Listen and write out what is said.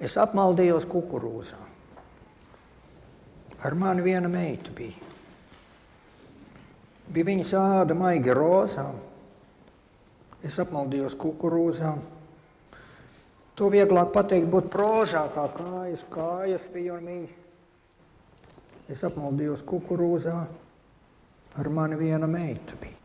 Es apmaldījos kukurūzā. Ar mani viena meita bija. Bija viņas āda maigi rozā. Es apmaldījos kukurūzā. To vieglāk pateikt būt prožā, kā kājas bija un mīļi. Es apmaldījos kukurūzā. Ar mani viena meita bija.